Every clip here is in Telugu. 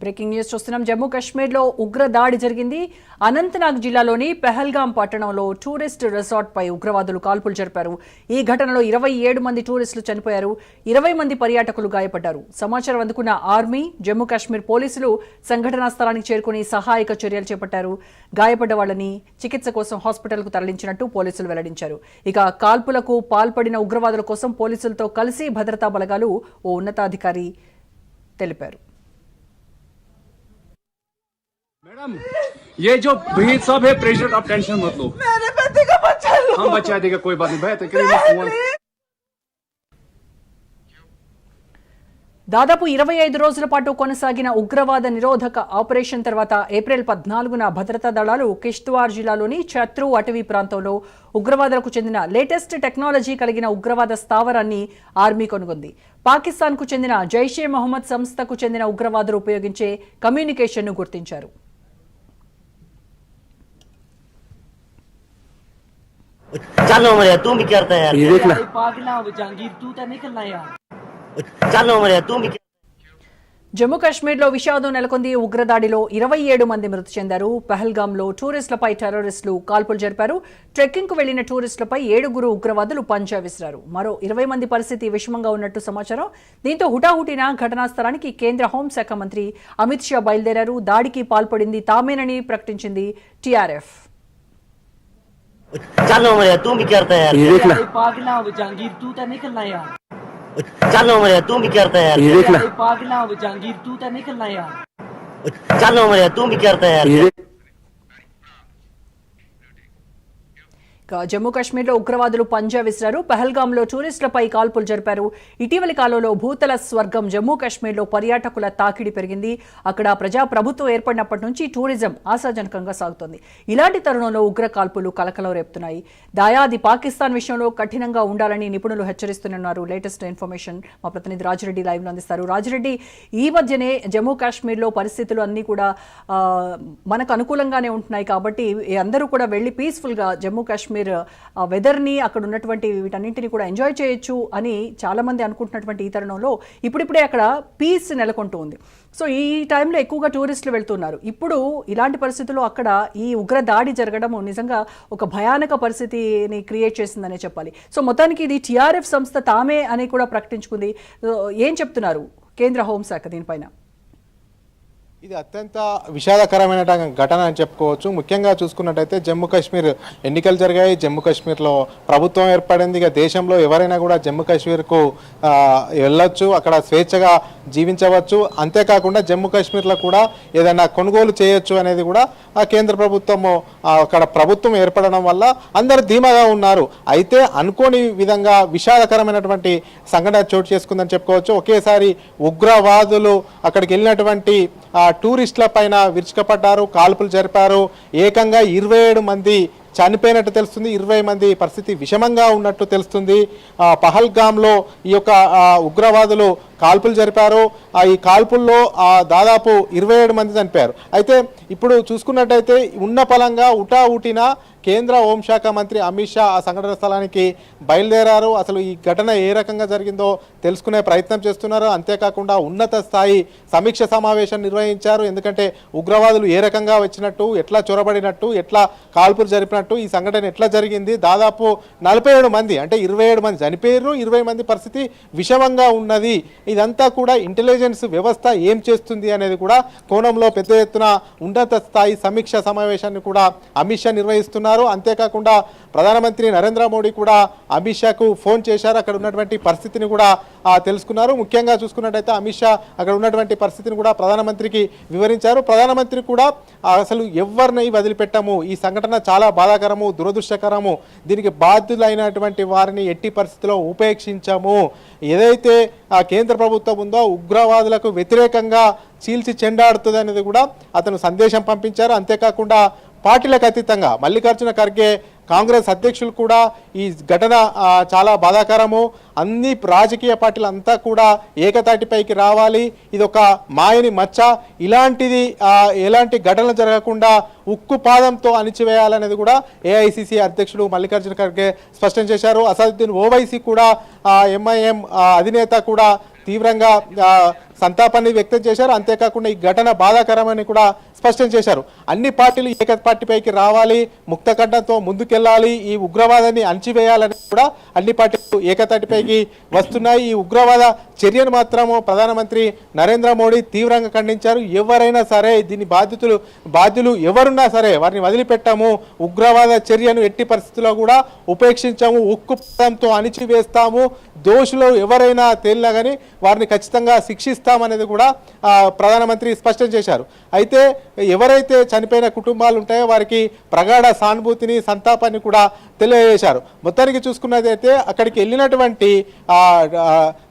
బ్రేకింగ్ న్యూస్ చూస్తున్నాం. జమ్మూ కాశ్మీర్లో ఉగ్ర దాడి జరిగింది. అనంతనాగ్ జిల్లాలోని పెహల్గాం పట్టణంలో టూరిస్ట్ రిసార్ట్ పై ఉగ్రవాదులు కాల్పులు జరిపారు. ఈ ఘటనలో 27 మంది టూరిస్టులు చనిపోయారు. 20 మంది పర్యాటకులు గాయపడ్డారు. సమాచారం అందుకున్న ఆర్మీ, జమ్మూ కాశ్మీర్ పోలీసులు సంఘటనా స్థలానికి చేరుకుని సహాయక చర్యలు చేపట్టారు. గాయపడ్డ వాళ్ళని చికిత్స కోసం హాస్పిటల్కు తరలించినట్టు పోలీసులు వెల్లడించారు. ఇక కాల్పులకు పాల్పడిన ఉగ్రవాదుల కోసం పోలీసులతో కలిసి భద్రతా బలగాలు ఓ ఉన్నతాధికారి తెలిపారు. मैडम ये जो भीड़ सब है प्रेशर, आप टेंशन मत लो, मेरे बच्चे का बचा लो, हम बचा देगा, कोई बात नहीं। बेहतर దాదాపు 25 రోజుల పాటు కొనసాగిన ఉగ్రవాద నిరోధక ఆపరేషన్ తర్వాత ఏప్రిల్ 14న భద్రతా దళాలు కిష్త్వార్ జిల్లాలోని ఛత్రు అటవీ ప్రాంతంలో ఉగ్రవాదులకు చెందిన లేటెస్ట్ టెక్నాలజీ కలిగిన ఉగ్రవాద స్థావరాన్ని ఆర్మీ కొనుగొంది. పాకిస్తాన్కు చెందిన జైషే మొహమ్మద్ సంస్థకు చెందిన ఉగ్రవాదులు ఉపయోగించే కమ్యూనికేషన్ను గుర్తించారు. चलो मरिया तू भी करता है यार, ये देख ले पागला जहांगीर तू तो निकलना यार, चलो मरिया तू भी। జమ్మూ కాశ్మీర్లో విషాదం నెలకొంది. ఉగ్రదాడిలో 27 మంది మృతి చెందారు. పహల్గాంలో టూరిస్టులపై టెర్రరిస్టులు కాల్పులు జరిపారు. ట్రెక్కింగ్కు వెళ్లిన టూరిస్టులపై 7 ఉగ్రవాదులు పంజా విసిరారు. మరో 20 మంది పరిస్థితి విషమంగా ఉన్నట్టు సమాచారం. దీంతో హుటాహుటిన ఘటనా స్థలానికి కేంద్ర హోంశాఖ మంత్రి అమిత్ షా బయలుదేరారు. దాడికి పాల్పడింది తామేనని ప్రకటించింది టీఆర్ఎఫ్. चलो मरिया तू भी करता है यार, ये देख ले पागला जहांगीर तू तो निकलना यार, चलो मरिया तू भी करता है यार, ये देख ले पागला जहांगीर तू तो निकलना यार, चलो मरिया तू भी करता है यार। జమ్మూ కాశ్మీర్లో ఉగ్రవాదులు పంజా విసిరారు. పహల్గాంలో టూరిస్టులపై కాల్పులు జరిపారు. ఇటీవలి కాలంలో భూతల స్వర్గం జమ్మూ కాశ్మీర్లో పర్యాటకుల తాకిడి పెరిగింది. అక్కడ ప్రజాప్రభుత్వం ఏర్పడినప్పటి నుంచి టూరిజం ఆశాజనకంగా సాగుతోంది. ఇలాంటి తరుణంలో ఉగ్ర కాల్పులు కలకలం రేపుతున్నాయి. దాయాది పాకిస్తాన్ విషయంలో కఠినంగా ఉండాలని నిపుణులు హెచ్చరిస్తున్నారు. లేటెస్ట్ ఇన్ఫర్మేషన్ మా ప్రతినిధి రాజిరెడ్డి లైవ్లో అందిస్తారు. రాజిరెడ్డి, ఈ మధ్యనే జమ్మూ కాశ్మీర్లో పరిస్థితులు అన్నీ కూడా మనకు అనుకూలంగానే ఉంటున్నాయి కాబట్టి అందరూ కూడా వెళ్ళి పీస్ఫుల్గా జమ్మూ కాశ్మీర్ వెదర్ని, అక్కడ ఉన్నటువంటి వీటన్నింటినీ కూడా ఎంజాయ్ చేయొచ్చు అని చాలా మంది అనుకుంటున్నటువంటి ఈ తరుణంలో ఇప్పుడిప్పుడే అక్కడ పీస్ నెలకొంటూ ఉంది. సో ఈ టైంలో ఎక్కువగా టూరిస్టులు వెళ్తున్నారు. ఇప్పుడు ఇలాంటి పరిస్థితుల్లో అక్కడ ఈ ఉగ్ర దాడి జరగడం నిజంగా ఒక భయానక పరిస్థితిని క్రియేట్ చేసిందనే చెప్పాలి. సో మొత్తానికి ఇది టీఆర్ఎఫ్ సంస్థ తామే అని కూడా ప్రకటించుకుంది. ఏం చెప్తున్నారు కేంద్ర హోంశాఖ దీనిపైన? ఇది అత్యంత విషాదకరమైన ఘటన అని చెప్పుకోవచ్చు. ముఖ్యంగా చూసుకున్నట్టయితే జమ్మూ కాశ్మీర్ ఎన్నికలు జరిగాయి. జమ్మూ కాశ్మీర్లో ప్రభుత్వం ఏర్పడింది. ఇక దేశంలో ఎవరైనా కూడా జమ్మూ కాశ్మీర్కు వెళ్ళొచ్చు, అక్కడ స్వేచ్ఛగా జీవించవచ్చు. అంతేకాకుండా జమ్మూ కాశ్మీర్లో కూడా ఏదైనా కొనుగోలు చేయొచ్చు అనేది కూడా కేంద్ర ప్రభుత్వము అక్కడ ప్రభుత్వం ఏర్పడడం వల్ల అందరూ ధీమాగా ఉన్నారు. అయితే అనుకోని విధంగా విషాదకరమైనటువంటి సంఘటన చోటు చేసుకుందని చెప్పుకోవచ్చు. ఒకేసారి ఉగ్రవాదులు అక్కడికి వెళ్ళినటువంటి టూరిస్టుల పైన విరుచుకపడ్డారు, కాల్పులు జరిపారు. ఏకంగా 27 మంది చనిపోయినట్టు తెలుస్తుంది. 20 మంది పరిస్థితి విషమంగా ఉన్నట్టు తెలుస్తుంది. పహల్గాంలో ఈ యొక్క ఉగ్రవాదులు కాల్పులు జరిపారు. ఈ కాల్పుల్లో దాదాపు 27 మంది చనిపోయారు. అయితే ఇప్పుడు చూసుకున్నట్టయితే ఉన్న పలంగా ఉటావుటిన కేంద్ర హోంశాఖ మంత్రి అమిత్ షా ఆ సంఘటన స్థలానికి బయలుదేరారు. అసలు ఈ ఘటన ఏ రకంగా జరిగిందో తెలుసుకునే ప్రయత్నం చేస్తున్నారు. అంతేకాకుండా ఉన్నత స్థాయి సమీక్ష సమావేశం నిర్వహించారు. ఎందుకంటే ఉగ్రవాదులు ఏ రకంగా వచ్చినట్టు, ఎట్లా చొరబడినట్టు, ఎట్లా కాల్పులు జరిపినట్టు, ఈ సంఘటన ఎట్లా జరిగింది, దాదాపు 47 మంది అంటే 27 మంది చనిపోయారు, 20 మంది పరిస్థితి విషమంగా ఉన్నది. ఇదంతా కూడా ఇంటెలిజెన్స్ వ్యవస్థ ఏం చేస్తుంది అనేది కూడా కోణంలో పెద్ద ఎత్తున ఉన్నత స్థాయి సమీక్ష సమావేశాన్ని కూడా అమిత్ షా నిర్వహిస్తున్నారు. అంతేకాకుండా ప్రధానమంత్రి నరేంద్ర మోడీ కూడా అమిత్ షాకు ఫోన్ చేశారు. అక్కడ ఉన్నటువంటి పరిస్థితిని కూడా తెలుసుకున్నారు. ముఖ్యంగా చూసుకున్నట్టయితే అమిత్ షా అక్కడ ఉన్నటువంటి పరిస్థితిని కూడా ప్రధానమంత్రికి వివరించారు. ప్రధానమంత్రి కూడా అసలు ఎవరిని వదిలిపెట్టము, ఈ సంఘటన చాలా బాధాకరము, దురదృష్టకరము, దీనికి బాధ్యులైనటువంటి వారిని ఎట్టి పరిస్థితిలో ఉపేక్షించము, ఏదైతే కేంద్ర ప్రభుత్వం ఉందో ఉగ్రవాదులకు వ్యతిరేకంగా చీల్చి చెండాడుతుంది అనేది కూడా అతను సందేశం పంపించారు. అంతేకాకుండా పార్టీలకు అతీతంగా మల్లికార్జున ఖర్గే కాంగ్రెస్ అధ్యక్షులు కూడా ఈ ఘటన చాలా బాధాకరము, అన్ని రాజకీయ పార్టీలు అంతా కూడా ఏకతాటిపైకి రావాలి, ఇది ఒక మాయని మచ్చ, ఇలాంటిది ఎలాంటి ఘటనలు జరగకుండా ఉక్కు పాదంతో అణిచివేయాలనేది కూడా ఏఐసిసి అధ్యక్షుడు మల్లికార్జున ఖర్గే స్పష్టం చేశారు. అసదుద్దీన్ ఓవైసీ కూడా ఎంఐఎం అధినేత కూడా తీవ్రంగా సంతాపాన్ని వ్యక్తం చేశారు. అంతేకాకుండా ఈ ఘటన బాధాకరమని కూడా స్పష్టం చేశారు. అన్ని పార్టీలు ఏకతాటిపైకి రావాలి, ముక్తకంఠంతో ముందుకెళ్లాలి, ఈ ఉగ్రవాదాన్ని అణచివేయాలని కూడా అన్ని పార్టీలు ఏకతాటిపైకి వస్తున్నాయి. ఈ ఉగ్రవాద చర్యను మాత్రము ప్రధానమంత్రి నరేంద్ర మోడీ తీవ్రంగా ఖండించారు. ఎవరైనా సరే దీని బాధ్యులు ఎవరున్నా సరే వారిని వదిలిపెట్టాము, ఉగ్రవాద చర్యను ఎట్టి పరిస్థితుల్లో కూడా ఉపేక్షించాము, ఉక్కు పదంతో అణిచివేస్తాము, దోషులు ఎవరైనా తేలినా కానీ వారిని ఖచ్చితంగా శిక్షిస్తామనేది కూడా ప్రధానమంత్రి స్పష్టం చేశారు. అయితే ఎవరైతే చనిపోయిన కుటుంబాలు ఉంటాయో వారికి ప్రగాఢ సానుభూతిని సంతాపాన్ని కూడా తెలియజేశారు. మొత్తానికి చూసుకున్నదైతే అక్కడికి వెళ్ళినటువంటి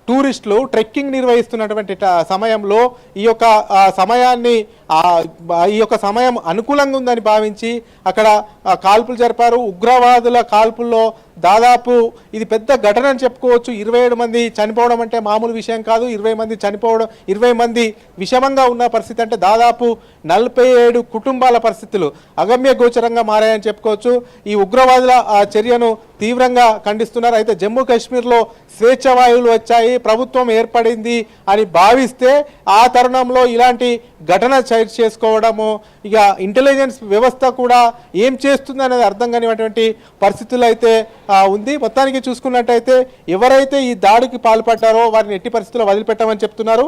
టూరిస్టులు ట్రెక్కింగ్ నిర్వహిస్తున్నటువంటి సమయంలో ఈ యొక్క సమయం అనుకూలంగా ఉందని భావించి అక్కడ కాల్పులు జరిపారు. ఉగ్రవాదుల కాల్పుల్లో దాదాపు ఇది పెద్ద ఘటన అని చెప్పుకోవచ్చు. 27 మంది చనిపోవడం అంటే మామూలు విషయం కాదు. 20 మంది విషమంగా ఉన్న పరిస్థితి అంటే దాదాపు 47 కుటుంబాల పరిస్థితులు అగమ్య గోచరంగా మారాయని చెప్పుకోవచ్చు. ఈ ఉగ్రవాదుల చర్యను తీవ్రంగా ఖండిస్తున్నారు. అయితే జమ్మూ కాశ్మీర్లో స్వేచ్ఛ వాయువులు వచ్చాయి, ప్రభుత్వం ఏర్పడింది అని భావిస్తే ఆ తరుణంలో ఇలాంటి ఘటన చేసుకోవడము, ఇక ఇంటెలిజెన్స్ వ్యవస్థ కూడా ఏం చేస్తుంది అనేది అర్థం కానిటువంటి పరిస్థితులు అయితే ఉంది. మొత్తానికి చూసుకున్నట్టయితే ఎవరైతే ఈ దాడికి పాల్పడ్డారో వారిని ఎట్టి పరిస్థితుల్లో వదిలిపెట్టమని చెప్తున్నారు.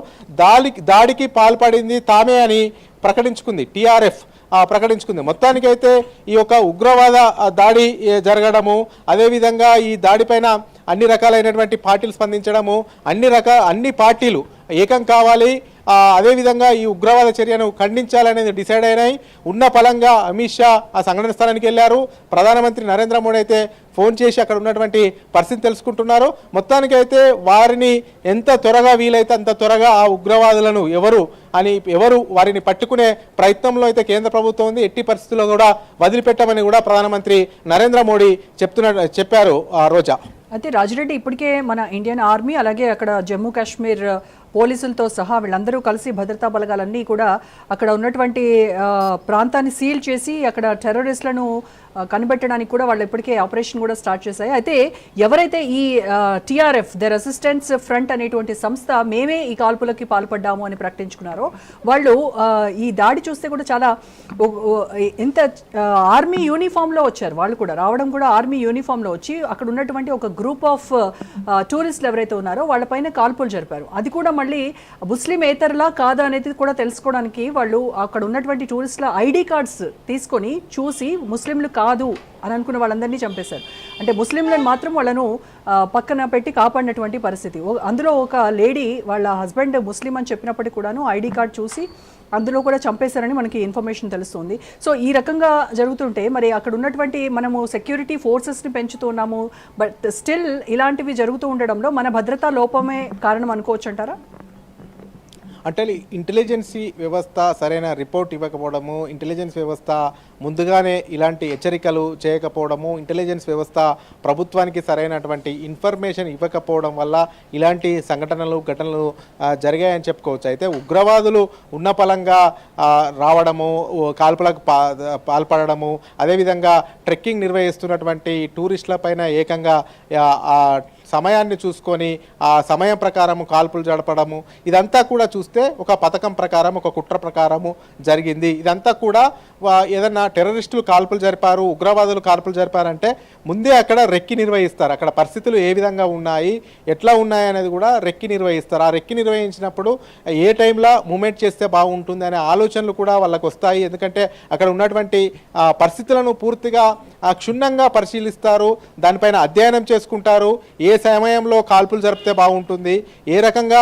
దాడికి పాల్పడింది తామే అని ప్రకటించుకుంది టీఆర్ఎఫ్ ప్రకటించుకుంది. మొత్తానికైతే ఈ యొక్క ఉగ్రవాద దాడి జరగడము, అదేవిధంగా ఈ దాడిపైన అన్ని రకాలైనటువంటి పార్టీలు స్పందించడము, అన్ని పార్టీలు ఏకం కావాలి, అదేవిధంగా ఈ ఉగ్రవాద చర్యను ఖండించాలనేది డిసైడ్ అయినాయి. ఉన్న పలంగా అమిత్ షా ఆ సంఘటన స్థలానికి వెళ్ళారు. ప్రధానమంత్రి నరేంద్ర మోడీ అయితే ఫోన్ చేసి అక్కడ ఉన్నటువంటి పరిస్థితి తెలుసుకుంటున్నారు. మొత్తానికైతే వారిని ఎంత త్వరగా వీలైతే అంత త్వరగా ఆ ఉగ్రవాదులను ఎవరు వారిని పట్టుకునే ప్రయత్నంలో అయితే కేంద్ర ప్రభుత్వం ఉంది. ఎట్టి పరిస్థితుల్లో కూడా వదిలిపెట్టమని కూడా ప్రధానమంత్రి నరేంద్ర మోడీ చెప్పారు రోజా. అయితే రాజిరెడ్డి, ఇప్పటికే మన ఇండియన్ ఆర్మీ అలాగే అక్కడ జమ్మూ కాశ్మీర్ పోలీసులతో సహా వీళ్ళందరూ కలిసి భద్రతా బలగాలన్నీ కూడా అక్కడ ఉన్నటువంటి ప్రాంతాన్ని సీల్ చేసి అక్కడ టెర్రరిస్టులను కనిపెట్టడానికి కూడా వాళ్ళు ఇప్పటికే ఆపరేషన్ కూడా స్టార్ట్ చేశాయి. అయితే ఎవరైతే ఈ టీఆర్ఎఫ్ ద రెసిస్టెన్స్ ఫ్రంట్ అనేటువంటి సంస్థ మేమే ఈ కాల్పులకి పాల్పడ్డాము అని ప్రకటించుకున్నారో వాళ్ళు ఈ దాడి చూస్తే కూడా చాలా ఎంత ఆర్మీ యూనిఫామ్లో వచ్చారు. వాళ్ళు కూడా రావడం కూడా ఆర్మీ యూనిఫామ్లో వచ్చి అక్కడ ఉన్నటువంటి ఒక గ్రూప్ ఆఫ్ టూరిస్టులు ఎవరైతే ఉన్నారో వాళ్ళపైన కాల్పులు జరిపారు. అది కూడా మళ్ళీ ముస్లిమేతరులా కాదా అనేది కూడా తెలుసుకోవడానికి వాళ్ళు అక్కడ ఉన్నటువంటి టూరిస్టుల ఐడి కార్డ్స్ తీసుకొని చూసి ముస్లింలు కాదు అని అనుకున్న వాళ్ళందరినీ చంపేశారు. అంటే ముస్లింలను మాత్రం వాళ్ళను పక్కన పెట్టి కాపాడినటువంటి పరిస్థితి. అందులో ఒక లేడీ వాళ్ళ హస్బెండ్ ముస్లిం అని చెప్పినప్పటికీ కూడాను ఐడి కార్డ్ చూసి అందులో కూడా చంపేశారని మనకి ఇన్ఫర్మేషన్ తెలుస్తుంది. సో ఈ రకంగా జరుగుతుంటే మరి అక్కడ ఉన్నటువంటి మనము సెక్యూరిటీ ఫోర్సెస్ని పెంచుతున్నాము, బట్ స్టిల్ ఇలాంటివి జరుగుతూ ఉండడంలో మన భద్రతా లోపమే కారణం అనుకోవచ్చు అంటారా? అంటే ఇంటెలిజెన్సీ వ్యవస్థ సరైన రిపోర్ట్ ఇవ్వకపోవడము, ఇంటెలిజెన్స్ వ్యవస్థ ముందుగానే ఇలాంటి హెచ్చరికలు చేయకపోవడము, ఇంటెలిజెన్స్ వ్యవస్థ ప్రభుత్వానికి సరైనటువంటి ఇన్ఫర్మేషన్ ఇవ్వకపోవడం వల్ల ఇలాంటి ఘటనలు జరిగాయని చెప్పుకోవచ్చు. అయితే ఉగ్రవాదులు ఉన్న పలంగా రావడము, కాల్పులకు పాల్పడము, అదేవిధంగా ట్రెక్కింగ్ నిర్వహిస్తున్నటువంటి టూరిస్టుల పైన ఏకంగా సమయాన్ని చూసుకొని ఆ సమయం ప్రకారం కాల్పులు జరపడము, ఇదంతా కూడా చూస్తే ఒక పథకం ప్రకారం, ఒక కుట్ర ప్రకారము జరిగింది. ఇదంతా కూడా ఏదన్నా టెర్రరిస్టులు కాల్పులు జరిపారు, ఉగ్రవాదులు కాల్పులు జరిపారంటే ముందే అక్కడ రెక్కి నిర్వహిస్తారు. అక్కడ పరిస్థితులు ఏ విధంగా ఉన్నాయి, ఎట్లా ఉన్నాయి అనేది కూడా రెక్కి నిర్వహిస్తారు. ఆ రెక్కి నిర్వహించినప్పుడు ఏ టైంలో మూమెంట్ చేస్తే బాగుంటుంది అనే ఆలోచనలు కూడా వాళ్ళకు వస్తాయి. ఎందుకంటే అక్కడ ఉన్నటువంటి పరిస్థితులను పూర్తిగా క్షుణ్ణంగా పరిశీలిస్తారు, దానిపైన అధ్యయనం చేసుకుంటారు. ఏ సమయంలో కాల్పులు జరిపితే బాగుంటుంది, ఏ రకంగా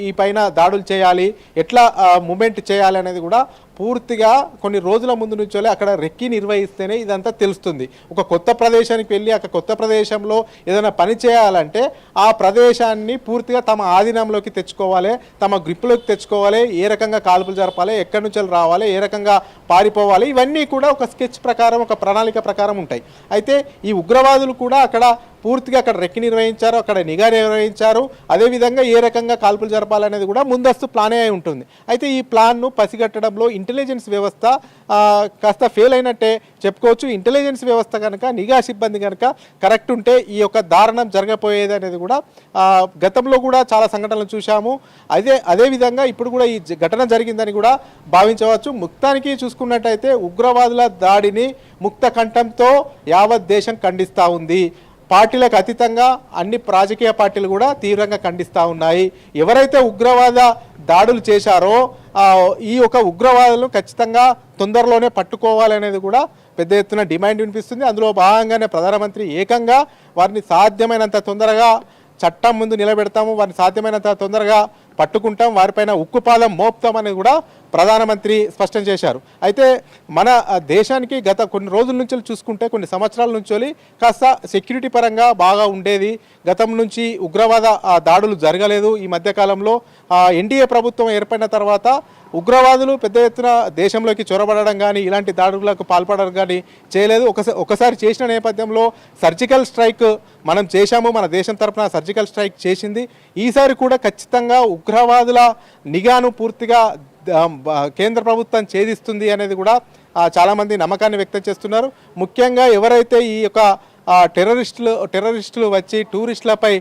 ఈ పైన దాడులు చేయాలి, ఎట్లా మూమెంట్ చేయాలి అనేది కూడా పూర్తిగా కొన్ని రోజుల ముందు నుంచోలే అక్కడ రెక్కి నిర్వహిస్తేనే ఇదంతా తెలుస్తుంది. ఒక కొత్త ప్రదేశానికి వెళ్ళి అక్కడ కొత్త ప్రదేశంలో ఏదైనా పని చేయాలంటే ఆ ప్రదేశాన్ని పూర్తిగా తమ ఆధీనంలోకి తెచ్చుకోవాలి, తమ గ్రిప్లోకి తెచ్చుకోవాలి, ఏ రకంగా కాల్పులు జరపాలి, ఎక్కడి నుంచి రావాలి, ఏ రకంగా పారిపోవాలి, ఇవన్నీ కూడా ఒక స్కెచ్ ప్రకారం, ఒక ప్రణాళిక ప్రకారం ఉంటాయి. అయితే ఈ ఉగ్రవాదులు కూడా అక్కడ పూర్తిగా అక్కడ రెక్కి నిర్వహించారు, అక్కడ నిఘా నిర్వహించారు, అదేవిధంగా ఏ రకంగా కాల్పులు జరపాలనేది కూడా ముందస్తు ప్లానే అయి ఉంటుంది. అయితే ఈ ప్లాన్ను పసిగట్టడంలో ఇంటెలిజెన్స్ వ్యవస్థ కాస్త ఫెయిల్ అయినట్టే చెప్పుకోవచ్చు. ఇంటెలిజెన్స్ వ్యవస్థ కనుక, నిఘా సిబ్బంది కనుక కరెక్ట్ ఉంటే ఈ యొక్క దారుణం జరగపోయేది అనేది కూడా గతంలో కూడా చాలా సంఘటనలు చూశాము. అదేవిధంగా ఇప్పుడు కూడా ఈ ఘటన జరిగిందని కూడా భావించవచ్చు. మొత్తానికి చూసుకున్నట్టయితే ఉగ్రవాదుల దాడిని ముక్త కంఠంతో యావత్ దేశం ఖండిస్తూ ఉంది. పార్టీలకు అతీతంగా అన్ని రాజకీయ పార్టీలు కూడా తీవ్రంగా ఖండిస్తూ ఉన్నాయి. ఎవరైతే ఉగ్రవాద దాడులు చేశారో ఈ యొక్క ఉగ్రవాదులను ఖచ్చితంగా తొందరలోనే పట్టుకోవాలనేది కూడా పెద్ద ఎత్తున డిమాండ్ వినిపిస్తుంది. అందులో భాగంగానే ప్రధానమంత్రి ఏకంగా వారిని సాధ్యమైనంత తొందరగా చట్టం ముందు నిలబెడతాము, వారిని సాధ్యమైనంత తొందరగా పట్టుకుంటాం, వారిపైన ఉక్కుపాదం మోపుతాం అనేది కూడా ప్రధానమంత్రి స్పష్టం చేశారు. అయితే మన దేశానికి గత కొన్ని రోజుల నుంచి చూసుకుంటే, కొన్ని సంవత్సరాల నుంచి కాస్త సెక్యూరిటీ పరంగా బాగా ఉండేది. గతం నుంచి ఉగ్రవాద దాడులు జరగలేదు. ఈ మధ్యకాలంలో ఎన్డీఏ ప్రభుత్వం ఏర్పడిన తర్వాత ఉగ్రవాదులు పెద్ద ఎత్తున దేశంలోకి చొరబడడం కానీ, ఇలాంటి దాడులకు పాల్పడడం కానీ చేయలేదు. ఒకసారి చేసిన నేపథ్యంలో సర్జికల్ స్ట్రైక్ మనం చేశాము, మన దేశం తరఫున సర్జికల్ స్ట్రైక్ చేసింది. ఈసారి కూడా ఖచ్చితంగా ఉగ్రవాదుల నిఘాను పూర్తిగా కేంద్ర ప్రభుత్వం ఛేదిస్తుంది అనేది కూడా చాలామంది నమ్మకాన్ని వ్యక్తం చేస్తున్నారు. ముఖ్యంగా ఎవరైతే ఈ యొక్క టెర్రరిస్టులు వచ్చి టూరిస్టులపై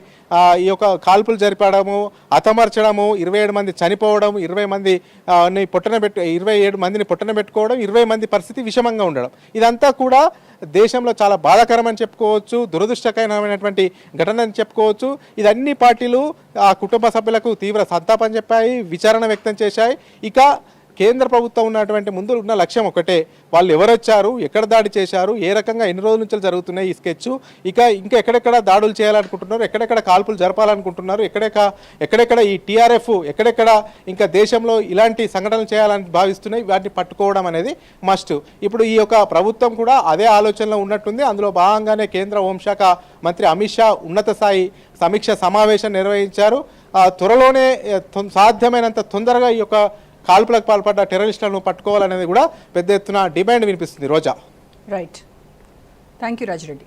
ఈ యొక్క కాల్పులు జరిపడము, హతమార్చడము, 27 మంది చనిపోవడం, 27 మందిని పొట్టన పెట్టుకోవడం, 20 మంది పరిస్థితి విషమంగా ఉండడం, ఇదంతా కూడా దేశంలో చాలా బాధాకరమని చెప్పుకోవచ్చు, దురదృష్టకరమైనటువంటి ఘటన అని చెప్పుకోవచ్చు. ఇది అన్ని పార్టీలు ఆ కుటుంబ సభ్యులకు తీవ్ర సంతాపం చెప్పాయి, విచారణ వ్యక్తం చేశాయి. ఇక కేంద్ర ప్రభుత్వం ఉన్నటువంటి ముందు ఉన్న లక్ష్యం ఒకటే, వాళ్ళు ఎవరొచ్చారు, ఎక్కడ దాడి చేశారు, ఏ రకంగా ఎన్ని రోజుల నుంచి జరుగుతున్నాయి ఈ స్కెచ్, ఇంకా ఎక్కడెక్కడ దాడులు చేయాలనుకుంటున్నారు, ఎక్కడెక్కడ కాల్పులు జరపాలనుకుంటున్నారు, ఎక్కడెక్కడ ఈ టీఆర్ఎఫ్ ఎక్కడెక్కడ ఇంకా దేశంలో ఇలాంటి సంఘటనలు చేయాలని భావిస్తున్నాయి, వాటిని పట్టుకోవడం అనేది మస్ట్. ఇప్పుడు ఈ యొక్క ప్రభుత్వం కూడా అదే ఆలోచనలో ఉన్నట్టుంది. అందులో భాగంగానే కేంద్ర హోంశాఖ మంత్రి అమిత్ షా ఉన్నత స్థాయి సమీక్ష సమావేశం నిర్వహించారు. త్వరలోనే సాధ్యమైనంత తొందరగా ఈ యొక్క కాల్పులకు పాల్పడ్డ టెర్రరిస్టులను పట్టుకోవాలనేది కూడా పెద్ద ఎత్తున డిమాండ్ వినిపిస్తుంది. Roja. Right, thank you Rajireddy.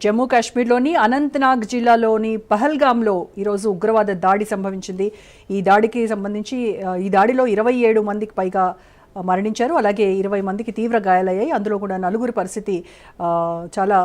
Jammu కాశ్మీర్లోని అనంతనాగ్ జిల్లాలోని పహల్గామ్లో ఈరోజు ఉగ్రవాద దాడి సంభవించింది. ఈ దాడికి సంబంధించి ఈ దాడిలో 27 మందికి పైగా మరణించారు, అలాగే 20 మందికి తీవ్ర గాయాలయ్యాయి. అందులో కూడా 4 పరిస్థితి చాలా